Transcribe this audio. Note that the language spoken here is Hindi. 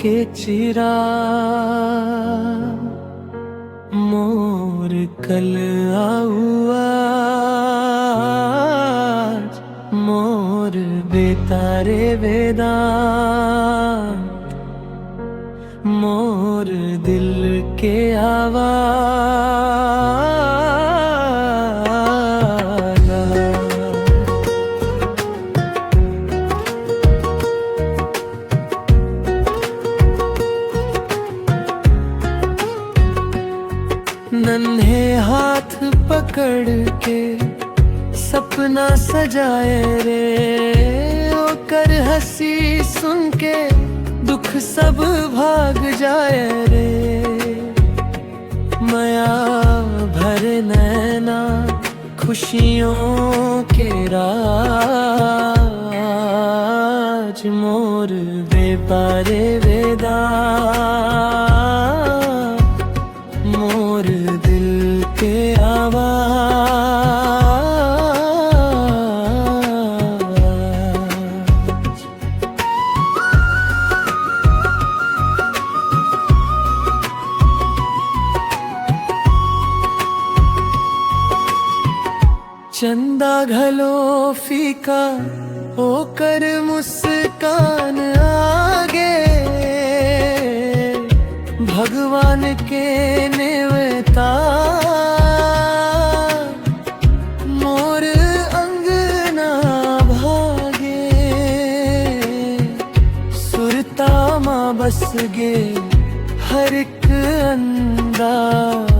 के चिरा मोर कल आऊआ मोर बेतारे वेदा मोर दिल के आवाज। नन्हे हाथ पकड़ के सपना सजाए रे ओ कर हंसी सुन के दुख सब भाग जाए रे। माया भर नैना खुशियों के राज मोर बेपारे वेदा मोर दिल के आवाज। चंदा घलो फीका होकर मुस्कान आगे भगवान के नेवता मोर अंगना भागे सुरता माँ बस गे हर एक अंदाज।